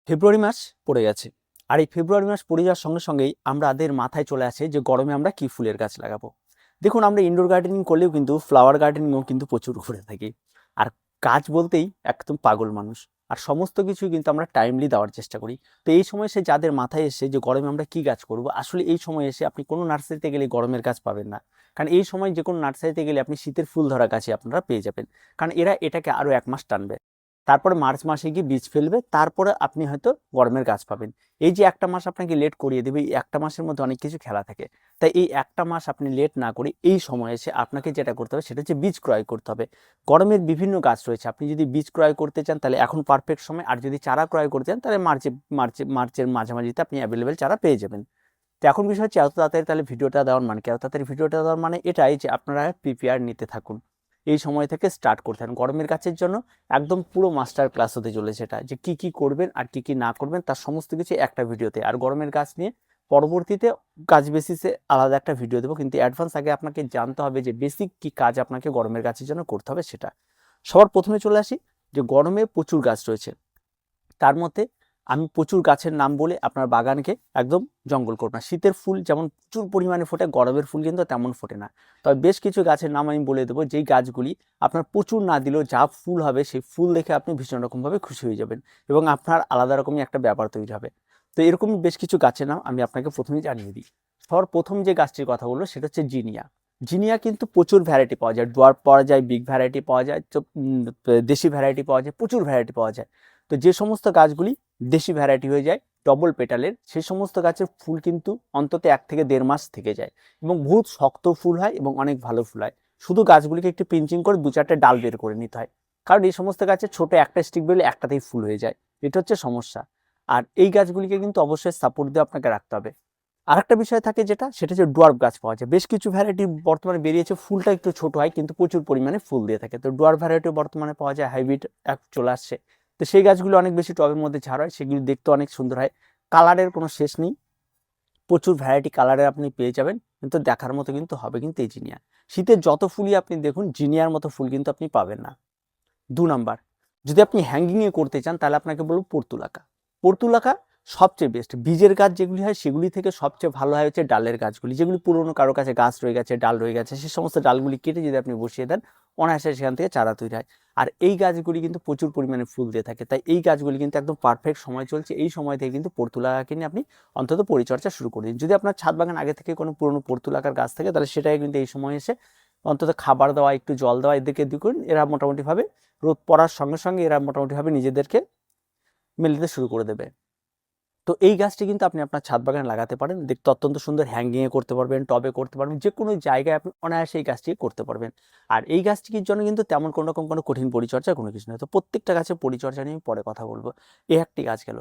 ফেব্রুয়ারি মাস পড়ে গেছে। আর এই ফেব্রুয়ারি মাস পড়ে যাওয়ার সঙ্গে সঙ্গেই আমাদের মাথায় চলে আসে যে গরমে আমরা কি ফুলের গাছ লাগাবো। দেখুন, আমরা ইনডোর গার্ডেনিং করলেও কিন্তু ফ্লাওয়ার গার্ডেনিংও কিন্তু প্রচুর করে থাকি। আর গাছ বলতেই একদম পাগল মানুষ। আর সমস্ত কিছুই কিন্তু আমরা টাইমলি দেওয়ার চেষ্টা করি। তো এই সময় এসে যাদের মাথায় এসে যে গরমে আমরা কি গাছ করব, আসলে এই সময় এসে আপনি কোনো নার্সারিতে গেলে গরমের গাছ পাবেন না। কারণ এই সময় যে কোনো নার্সারিতে গেলে আপনি শীতের ফুল ধরা গাছই আপনারা পেয়ে যাবেন। কারণ এরা এটাকে আরও 1 মাস টানবে। তারপরে মার্চ মাসে গিয়ে বীজ ফেলবে, তারপরে আপনি হয়তো গরমের গাছ পাবেন। এই যে একটা মাস আপনাকে লেট করিয়ে দেবে, এই একটা মাসের মধ্যে অনেক কিছু খেলা থাকে। তাই এই একটা মাস আপনি লেট না করে এই সময় এসে আপনাকে যেটা করতে হবে সেটা হচ্ছে বীজ ক্রয় করতে হবে। গরমের বিভিন্ন গাছ রয়েছে, আপনি যদি বীজ ক্রয় করতে চান তাহলে এখন পারফেক্ট সময়। আর যদি চারা ক্রয় করতে চান তাহলে মার্চের মাঝামাঝিতে আপনি অ্যাভেলেবেল চারা পেয়ে যাবেন। তো এখন বিষয় হচ্ছে এত তাড়াতাড়ি তাহলে ভিডিওটা দেওয়ার মানে কি? এত তাড়াতাড়ি ভিডিওটা দেওয়ার মানে এটাই যে আপনারা প্রিপেয়ার নিতে থাকুন। এই সময় থেকে স্টার্ট করতে থাকুন গরমের গাছের জন্য। একদম পুরো মাস্টার ক্লাস হতে চলেছে এটা, যে কি কি করবেন আর কি কি না করবেন তার সমস্ত কিছু একটা ভিডিওতে। আর গরমের গাছ নিয়ে পরবর্তীতে কাজ বেসিসে আলাদা একটা ভিডিও দেবো, কিন্তু অ্যাডভান্স আগে আপনাকে জানতে হবে যে বেসিক কি কাজ আপনাকে গরমের গাছের জন্য করতে হবে সেটা। সবার প্রথমে চলে আসি যে গরমে প্রচুর গাছ রয়েছে, তার মধ্যে আমি প্রচুর গাছের নাম বলে আপনার বাগানকে একদম জঙ্গল করব না। শীতের ফুল যেমন প্রচুর পরিমাণে ফোটে, গরমের ফুল কিন্তু তেমন ফোটে না। তবে বেশ কিছু গাছের নাম আমি বলে দেবো, যেই গাছগুলি আপনার প্রচুর না দিলেও যা ফুল হবে সেই ফুল দেখে আপনি ভীষণ রকমভাবে খুশি হয়ে যাবেন এবং আপনার আলাদা রকমই একটা ব্যাপার তৈরি হবে। তো এরকম বেশ কিছু গাছের নাম আমি আপনাকে প্রথমেই জানিয়ে দিই। সবার প্রথম যে গাছটির কথা বলবো সেটা হচ্ছে জিনিয়া। জিনিয়া কিন্তু প্রচুর ভ্যারাইটি পাওয়া যায়, ডোয়ার্ফ পাওয়া যায়, বিগ ভ্যারাইটি পাওয়া যায়, দেশি ভ্যারাইটি পাওয়া যায়, প্রচুর ভ্যারাইটি পাওয়া যায়। তো যে সমস্ত গাছগুলি দেশি ভ্যারাইটি হয়ে যায় ডবল পেটালের, সেই সমস্ত গাছের ফুল কিন্তু অন্তত 1 থেকে 1.5 মাস থেকে যায় এবং বহুত শক্ত ফুল হয় এবং অনেক ভালো ফুল হয়। শুধু গাছগুলিকে একটু পিঞ্চিং করে 2-4টে ডাল বের করে নিতে হয়, কারণ এই সমস্ত গাছের ছোট একটা স্টিক বেরোলে একটাতেই ফুল হয়ে যায়। এটা হচ্ছে সমস্যা। আর এই গাছগুলিকে কিন্তু অবশ্যই সাপোর্ট দিয়ে আপনাকে রাখতে হবে। আরেকটা বিষয় থাকে সেটা হচ্ছে ডোয়ার্ফ গাছ পাওয়া যায়। বেশ কিছু ভ্যারাইটি বর্তমানে বেরিয়েছে, ফুলটা একটু ছোট হয় কিন্তু প্রচুর পরিমাণে ফুল দিয়ে থাকে। তো ডোয়ার্ফ ভ্যারাইটি বর্তমানে পাওয়া যায়, হাইব্রিড চলে আসছে। তো সেই গাছগুলো অনেক বেশি টবের মধ্যে ঝাড় হয়, সেগুলি দেখতে অনেক সুন্দর হয়। কালারের কোনো শেষ নেই, প্রচুর ভ্যারাইটি কালারের আপনি পেয়ে যাবেন, কিন্তু দেখার মতো কিন্তু হবে কিন্তু এই জিনিয়া। শীতের যত ফুলই আপনি দেখুন, জিনিয়ার মতো ফুল কিন্তু আপনি পাবেন না। 2 নাম্বার, যদি আপনি হ্যাঙ্গিংয়ে করতে চান তাহলে আপনাকে বলবো পর্তুলাকা। পর্তুলাকা সবচেয়ে বেস্ট। বীজের গাছ যেগুলি হয় সেগুলি থেকে সবচেয়ে ভালো হয় হচ্ছে ডালের গাছগুলি, যেগুলি পুরনো কারো কাছে গাছ রয়ে গেছে, ডাল রয়ে গেছে, সেই সমস্ত ডালগুলি কেটে যদি আপনি বসিয়ে দেন অনায়াসে সেখান থেকে চারা তৈরি হয়। আর এই গাছগুলি কিন্তু প্রচুর পরিমাণে ফুল দিয়ে থাকে, তাই এই গাছগুলি কিন্তু একদম পারফেক্ট সময় চলছে। এই সময় থেকে কিন্তু পর্তুলাকাকে নিয়ে আপনি অন্তত পরিচর্যা শুরু করে দিন। যদি আপনার ছাদ বাগান আগে থেকে কোনো পুরনো পর্তুলাকার গাছ থাকে তাহলে সেটাই কিন্তু এই সময় এসে অন্তত খাবার দেওয়া, একটু জল দেওয়া, এদেরকে দেখুন এরা মোটামুটিভাবে রোদ পড়ার সঙ্গে সঙ্গে এরা মোটামুটিভাবে নিজেদেরকে মেলে দিতে শুরু করে দেবে। তো এই গাছটি কিন্তু আপনি আপনার ছাদ বাগানে লাগাতে পারেন, দেখতে অত্যন্ত সুন্দর। হ্যাঙ্গিংয়ে করতে পারবেন, টবে করতে পারবেন, যে কোনো জায়গায় আপনি অনায়াসে এই গাছটি করতে পারবেন। আর এই গাছটির জন্য কিন্তু তেমন কোনো রকম কোনো কঠিন পরিচর্যা কোনো কিছু নয়। তো প্রত্যেকটা গাছের পরিচর্যা নিয়ে পরে কথা বলবো। এই একটি গাছ গেল।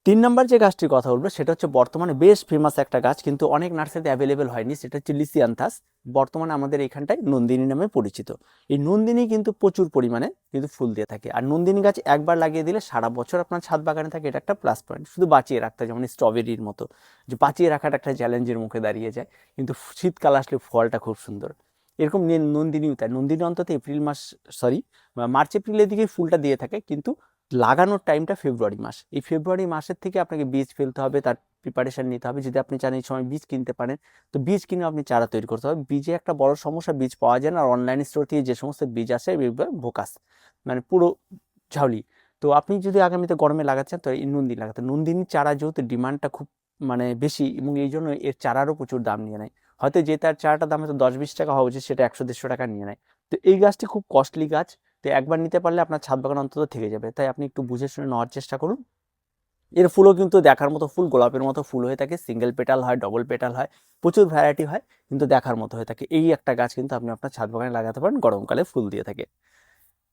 3 নাম্বার যে গাছটির কথা বলবো সেটা হচ্ছে বর্তমানে বেশ ফেমাস একটা গাছ, কিন্তু অনেক নার্সারিতে অ্যাভেলেবেল হয়নি, সেটা হচ্ছে লিসিয়ান্থাস। বর্তমানে আমাদের এখানটায় নন্দিনী নামে পরিচিত। এই নন্দিনী কিন্তু প্রচুর পরিমাণে কিন্তু ফুল দিয়ে থাকে। আর নন্দিনী গাছ একবার লাগিয়ে দিলে সারা বছর আপনার ছাদ বাগানে থাকে, এটা একটা প্লাস পয়েন্ট। শুধু বাঁচিয়ে রাখতে হয়, যেমন স্ট্রবেরির মতো, যে বাঁচিয়ে রাখাটা একটা চ্যালেঞ্জের মুখে দাঁড়িয়ে যায়, কিন্তু শীতকাল আসলে ফলটা খুব সুন্দর। এরকম নন্দিনীও তাই। নন্দিনী অন্তত মার্চ এপ্রিলের দিকে ফুলটা দিয়ে থাকে, কিন্তু লাগানোর টাইমটা ফেব্রুয়ারি মাস। এই ফেব্রুয়ারি মাসের থেকে আপনাকে বীজ ফেলতে হবে, তার প্রিপারেশন নিতে হবে। যদি আপনি চান এই সময় বীজ কিনতে পারেন, তো বীজ কিনে আপনি চারা তৈরি করতে হবে। বীজে একটা বড় সমস্যা, বীজ পাওয়া যায় না। আর অনলাইন স্টোর থেকে যে সমস্ত বীজ আসে বোকাস, মানে পুরো ঝাউলি। তো আপনি যদি আগামীতে গরমে লাগাচ্ছেন তো এই নন্দিনী লাগাতে। নন্দিনীর চারা যেহেতু ডিমান্ডটা খুব মানে বেশি, এবং এই জন্য এর চারারও প্রচুর দাম নিয়ে নেয়। হয়তো যে তার চারাটার দাম হয়তো 10-20 টাকা হওয়া উচিত, সেটা 100-150 টাকা নিয়ে নেয়। তো এই গাছটি খুব কস্টলি গাছ, তো একবার নিতে পারলে আপনার ছাদ বাগান অন্তত থেকে যাবে। তাই আপনি একটু বুঝে শুনে নেওয়ার চেষ্টা করুন। এর ফুলও কিন্তু দেখার মতো ফুল, গোলাপের মতো ফুল হয়ে থাকে। সিঙ্গেল পেটাল হয়, ডবল পেটাল হয়, প্রচুর ভ্যারাইটি হয়, কিন্তু দেখার মতো হয়ে থাকে। এই একটা গাছ কিন্তু আপনি আপনার ছাদ বাগানে লাগাতে পারেন, গরমকালে ফুল দিয়ে থাকে।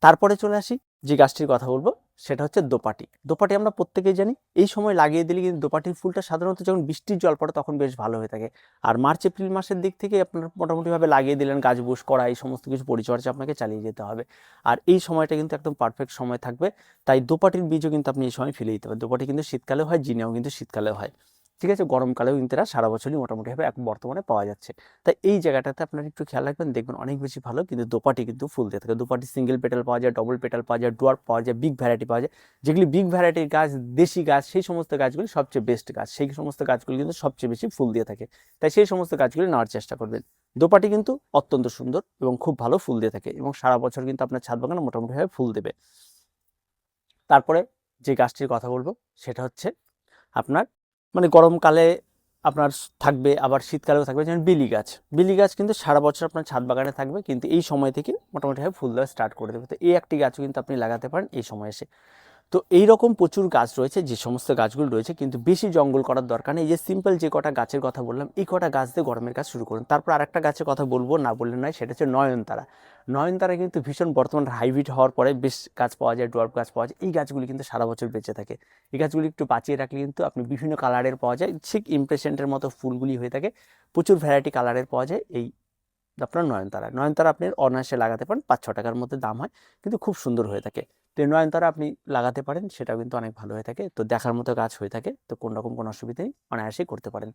তারপরে চলে আসি যে গাছটির কথা বলবো সেটা হচ্ছে দোপাটি। দোপাটি আমরা প্রত্যেকেই জানি, এই সময় লাগিয়ে দিলে কিন্তু দোপাটির ফুলটা সাধারণত যখন বৃষ্টির জল পড়ে তখন বেশ ভালো হয়ে থাকে। আর মার্চ এপ্রিল মাসের দিক থেকে আপনার মোটামুটিভাবে লাগিয়ে দিলেন, গাছ বুশ করা, এই সমস্ত কিছু পরিচর্যা আপনাকে চালিয়ে যেতে হবে। আর এই সময়টা কিন্তু একদম পারফেক্ট সময় থাকবে। তাই দোপাটির বীজও কিন্তু আপনি এই সময় ফেলে দিতে পারেন। দোপাটি কিন্তু শীতকালেও হয়, জিনিয়াও কিন্তু শীতকালেও হয়। ঠিক আছে, গরমকালেও কিন্তু এরা সারা বছরই মোটামুটিভাবে এখন বর্তমানে পাওয়া যাচ্ছে। তাই এই জায়গাটাতে আপনারা একটু খেয়াল রাখবেন, দেখবেন অনেক বেশি ভালো। কিন্তু দোপাটি কিন্তু ফুল দিয়ে থাকে। দোপাটি সিঙ্গেল পেটাল পাওয়া যায়, ডবল পেটাল পাওয়া যায়, ডোয়ার্ফ পাওয়া যায়, বিগ ভ্যারাইটি পাওয়া যায়। যেগুলি বিগ ভ্যারাইটির গাছ, দেশি গাছ, সেই সমস্ত গাছগুলি সবচেয়ে বেস্ট গাছ, সেই সমস্ত গাছগুলি কিন্তু সবচেয়ে বেশি ফুল দিয়ে থাকে। তাই সেই সমস্ত গাছগুলি নেওয়ার চেষ্টা করবেন। দোপাটি কিন্তু অত্যন্ত সুন্দর এবং খুব ভালো ফুল দিয়ে থাকে এবং সারা বছর কিন্তু আপনার ছাদ বাগানে মোটামুটিভাবে ফুল দেবে। তারপরে যে গাছটির কথা বলবো সেটা হচ্ছে আপনার মানে গরমকালে আপনার থাকবে, আবার শীতকালেও থাকবে, যেমন বিলি গাছ। বিলি গাছ কিন্তু সারা বছর আপনার ছাদ বাগানে থাকবে, কিন্তু এই সময় থেকে মোটামুটিভাবে ফুল দেওয়া স্টার্ট করে দেবে। তো এই একটি গাছও কিন্তু আপনি লাগাতে পারেন এই সময় এসে। তো এইরকম প্রচুর গাছ রয়েছে, যে সমস্ত গাছগুলো রয়েছে, কিন্তু বেশি জঙ্গল করার দরকার নেই। এই যে সিম্পল যে কটা গাছের কথা বললাম, এই কটা গাছ দিয়ে গরমের কাজ শুরু করুন। তারপর আরেকটা গাছের কথা বলবো, না বললে নয়, সেটা হচ্ছে নয়নতারা। নয়নতারা কিন্তু ভীষণ বর্তমান হাইব্রিড হওয়ার পরে বেশ গাছ পাওয়া যায়, ডোয়ার্ফ গাছ পাওয়া যায়। এই গাছগুলি কিন্তু সারা বছর বেঁচে থাকে। এই গাছগুলি একটু বাঁচিয়ে রাখলে কিন্তু আপনি বিভিন্ন কালারের পাওয়া যায়, ঠিক ইমপ্রেশনের মতো ফুলগুলি হয়ে থাকে, প্রচুর ভ্যারাইটি কালারের পাওয়া যায়। এই আপনার নয়নতারা আপনি অনায়াসে লাগাতে পারেন, 5-6 টাকার মধ্যে দাম হয়, কিন্তু খুব সুন্দর হয়ে থাকে। তো নয়নতারা আপনি লাগাতে পারেন, সেটাও কিন্তু অনেক ভালো হয়ে থাকে। তো দেখার মতো গাছ হয়ে থাকে, তো কোন রকম কোনো অসুবিধা নেই, অনায়াসেই করতে পারেন।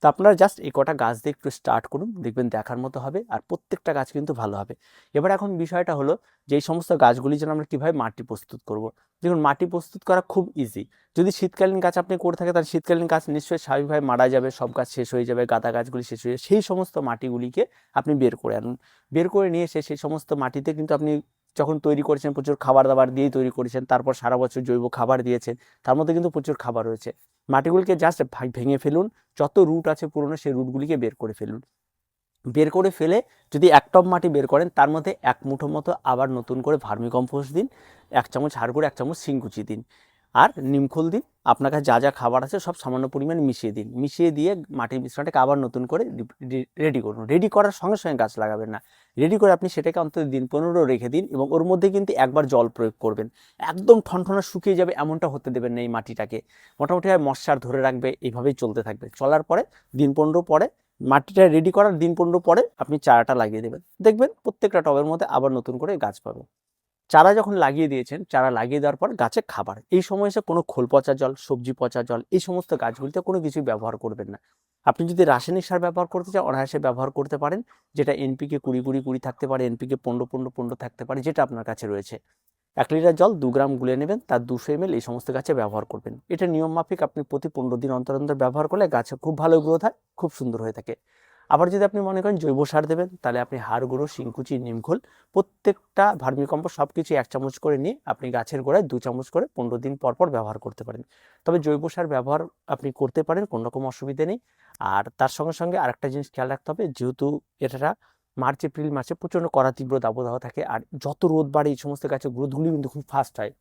তো আপনারা জাস্ট এই কটা গাছ দিয়ে একটু স্টার্ট করুন, দেখবেন দেখার মতো হবে, আর প্রত্যেকটা গাছ কিন্তু ভালো হবে। এবার এখন বিষয়টা হলো যে এই সমস্ত গাছগুলি যেন আমরা কীভাবে মাটি প্রস্তুত করব। দেখুন, মাটি প্রস্তুত করা খুব ইজি। যদি শীতকালীন গাছ আপনি করে থাকেন, তাহলে শীতকালীন গাছ নিশ্চয়ই স্বাভাবিকভাবে মারা যাবে, সব গাছ শেষ হয়ে যাবে, গাঁদা গাছগুলি শেষ হয়ে যাবে। সেই সমস্ত মাটিগুলিকে আপনি বের করে আনুন। বের করে নিয়ে এসে সেই সমস্ত মাটিতে কিন্তু আপনি যখন তৈরি করেছেন, প্রচুর খাবার দাবার দিয়েই তৈরি করেছেন, তারপর সারা বছর জৈব খাবার দিয়েছেন, তার মধ্যে কিন্তু প্রচুর খাবার রয়েছে। মাটিগুলিকে জাস্ট ভেঙে ফেলুন, যত রুট আছে পুরনো সেই রুটগুলিকে বের করে ফেলুন। বের করে ফেলে যদি 1 টব মাটি বের করেন, তার মধ্যে 1 মুঠো মতো আবার নতুন করে ভার্মি কম্পোস্ট দিন, 1 চামচ হাড় গুঁড়ো, 1 চামচ শিংকুচি দিন, আর নিমখোল দিন। আপনার কাছে যা যা খাবার আছে সব সামান্য পরিমাণে মিশিয়ে দিন। মিশিয়ে দিয়ে মাটির মিশ্রণটাকে আবার নতুন করে রেডি করুন। রেডি করার সঙ্গে সঙ্গে গাছ লাগাবেন না, রেডি করে আপনি সেটাকে অন্তত দিন 15 রেখে দিন, এবং ওর মধ্যে কিন্তু একবার জল প্রয়োগ করবেন। একদম ঠনঠনা শুকিয়ে যাবে এমনটা হতে দেবেন না। এই মাটিটাকে মোটামুটি মশার ধরে রাখবে, এইভাবেই চলতে থাকবে। চলার পরে দিন 15 পরে, মাটিটা রেডি করার দিন 15 পরে আপনি চারাটা লাগিয়ে দেবেন। দেখবেন প্রত্যেকটা টবের মধ্যে আবার নতুন করে গাছ পাবে। চারা যখন লাগিয়ে দিয়েছেন, চারা লাগিয়ে দেওয়ার পর গাছে খাবার, এই সময় এসে কোনো খোল পচা জল, সবজি পচা জল, এই সমস্ত গাছগুলিতে কোনো কিছুই ব্যবহার করবেন না। আপনি যদি রাসায়নিক সার ব্যবহার করতে চান, অনায়াসে ব্যবহার করতে পারেন, যেটা এনপিকে 20-20-20 থাকতে পারে, এনপিকে 15-15-15 থাকতে পারে, যেটা আপনার কাছে রয়েছে। 1 লিটার জল 2 গ্রাম গুলে নেবেন, তার 200 ml এই সমস্ত গাছে ব্যবহার করবেন। এটা নিয়ম মাফিক আপনি প্রতি 15 দিন অন্তর অন্তর ব্যবহার করলে গাছে খুব ভালো গ্রোথ হয়, খুব সুন্দর হয়ে থাকে। আবার যদি আপনি মনে করেন জৈব সার দেবেন, তাহলে আপনি হাড় গুঁড়ো, শিংকুচি, নিমখোল, প্রত্যেকটা ভার্মিকম্পোস্ট সব কিছু 1 চামচ করে নিয়ে আপনি গাছের গোড়ায় 2 চামচ করে 15 দিন পর পর ব্যবহার করতে পারেন। তবে জৈব সার ব্যবহার আপনি করতে পারেন, কোনো রকম অসুবিধে নেই। আর তার সঙ্গে সঙ্গে আরেকটা জিনিস খেয়াল রাখতে হবে, যেহেতু এটা মার্চ এপ্রিল মাসে প্রচণ্ড কড়া তীব্র দাবদাহ থাকে, আর যত রোদ বাড়ে এই সমস্ত গাছের গ্রোথগুলি কিন্তু খুব ফাস্ট হয়।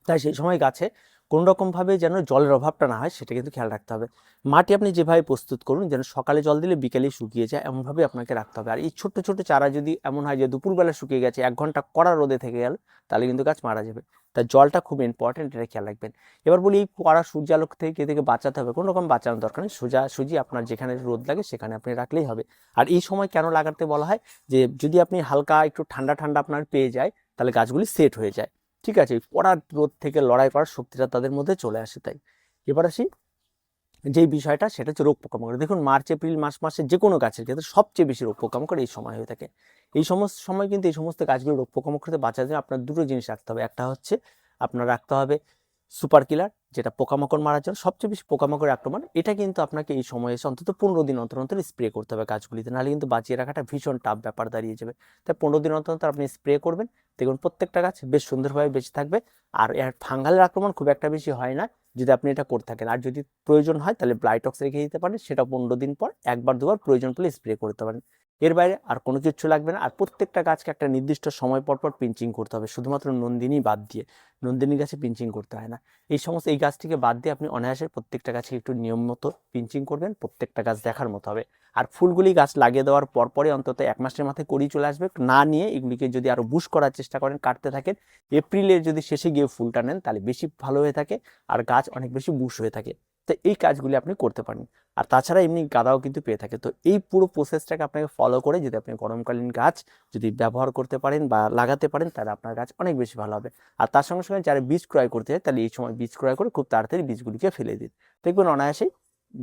তাই সেই সময় গাছে কোনো রকমভাবে যেন জলের অভাবটা না হয়, সেটা কিন্তু খেয়াল রাখতে হবে। মাটি আপনি যেভাবে প্রস্তুত করুন, যেন সকালে জল দিলে বিকেলেই শুকিয়ে যায়, এমনভাবে আপনাকে রাখতে হবে। আর এই ছোট্ট ছোট্ট চারা যদি এমন হয় যে দুপুরবেলা শুকিয়ে গেছে, 1 ঘন্টা কড়া রোদে থেকে গেল, তাহলে কিন্তু গাছ মারা যাবে। তাই জলটা খুব ইম্পর্টেন্ট, এটা খেয়াল রাখবেন। এবার বলি, এই কড়া সূর্যালোক থেকে বাঁচাতে হবে, কোনো রকম বাঁচানোর দরকার নেই। সোজাসুজি আপনার যেখানে রোদ লাগে সেখানে আপনি রাখলেই হবে। আর এই সময় কেন লাগাতে বলা হয়, যে যদি আপনি হালকা একটু ঠান্ডা ঠান্ডা আপনার পেয়ে যায়, তাহলে গাছগুলি সেট হয়ে যায়। ঠিক আছে, কড়া রোদ থেকে লড়াই করার শক্তিটা তাদের মধ্যে চলে আসে। তাই এবার আসি যেই বিষয়টা, সেটা হচ্ছে রোগ পোকামাকড়। দেখুন, মার্চ এপ্রিল মাসে যে কোনো গাছের ক্ষেত্রে সবচেয়ে বেশি রোগ পোকামাকড় এই সময় হয়ে থাকে। এই সমস্ত সময় কিন্তু এই সমস্ত গাছগুলো রোগ পোকামাকড় থেকে বাঁচার জন্য আপনার দুটো জিনিস রাখতে হবে। একটা হচ্ছে আপনার রাখতে হবে সুপার কিলার, যেটা পোকামাকড় মারার জন্য সবচেয়ে বেশি পোকামাকড় আক্রমণ। এটা কিন্তু আপনাকে এই সময় এসে অন্তত 15 দিন অন্তর অন্তর স্প্রে করতে হবে গাছগুলিতে, নাহলে কিন্তু বাঁচিয়ে রাখাটা ভীষণ টাফ ব্যাপার দাঁড়িয়ে যাবে। তাই 15 দিন অন্তর অন্তর আপনি স্প্রে করবেন, দেখুন প্রত্যেকটা গাছ বেশ সুন্দরভাবে বেঁচে থাকবে। আর এর ফাঙ্গালের আক্রমণ খুব একটা বেশি হয় না যদি আপনি এটা করে থাকেন। আর যদি প্রয়োজন হয় তাহলে ব্লাইটক্স রেখে দিতে পারেন, সেটা 15 দিন পর 1-2 বার প্রয়োজন পড়লে স্প্রে করতে পারেন। এর বাইরে আর কোনো কিছু লাগবে না। আর প্রত্যেকটা গাছকে একটা নির্দিষ্ট সময় পর পর পিঞ্চিং করতে হবে, শুধুমাত্র নন্দিনী বাদ দিয়ে। নন্দিনী গাছে পিঞ্চিং করতে হয় না। এই গাছটিকে বাদ দিয়ে আপনি অনায়াসে প্রত্যেকটা গাছে একটু নিয়ম মতো পিঞ্চিং করবেন, প্রত্যেকটা গাছ দেখার মতো হবে। আর ফুলগুলি গাছ লাগিয়ে দেওয়ার পরপরই অন্তত 1 মাসের মাথায় কড়ি চলে আসবে। না নিয়ে এগুলিকে যদি আরো বুশ করার চেষ্টা করেন, কাটতে থাকেন, এপ্রিলের যদি শেষে গিয়ে ফুলটা নেন, তাহলে বেশি ভালো হয়ে থাকে, আর গাছ অনেক বেশি বুশ হয়ে থাকে। তো এই কাজগুলি আপনি করতে পারেন। আর তাছাড়া এমনি গাঁদাও কিন্তু পেয়ে থাকে। তো এই পুরো প্রসেসটাকে আপনাকে ফলো করে যদি আপনি গরমকালীন গাছ যদি ব্যবহার করতে পারেন বা লাগাতে পারেন, তাহলে আপনার গাছ অনেক বেশি ভালো হবে। আর তার সঙ্গে সঙ্গে যারা বীজ ক্রয় করতে হয়, তাহলে এই সময় বীজ ক্রয় করে খুব তাড়াতাড়ি বীজগুলিকে ফেলে দিন, দেখবেন অনায়াসেই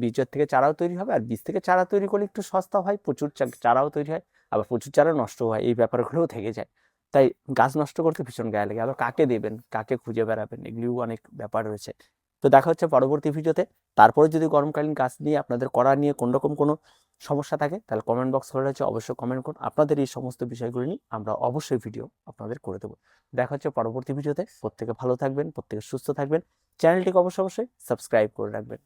বীজের থেকে চারাও তৈরি হবে, আর বীজ থেকে চারা তৈরি করলে একটু সস্তা হয়, প্রচুর চারাও তৈরি হয়, আবার প্রচুর চারা নষ্ট হয়, এই ব্যাপারগুলোও থেকে যায়। তাই গাছ নষ্ট করতে ভীষণ গায়ে লাগে। আবার কাকে দেবেন, কাকে খুঁজে বেড়াবেন, এগুলিও অনেক ব্যাপার রয়েছে। তো দেখা হচ্ছে পরবর্তী ভিডিওতে। তারপরে যদি গরমকালীন গাছ নিয়ে আপনাদের করা নিয়ে কোনোরকম কোনো সমস্যা থাকে তাহলে কমেন্ট বক্স খোলা রয়েছে, অবশ্যই কমেন্ট করুন। আপনাদের এই সমস্ত বিষয়গুলো নিয়ে আমরা অবশ্যই ভিডিও আপনাদের করে দেবো। দেখা হচ্ছে পরবর্তী ভিডিওতে। প্রত্যেকে ভালো থাকবেন, প্রত্যেকে সুস্থ থাকবেন। চ্যানেলটিকে অবশ্যই সাবস্ক্রাইব করে রাখবেন।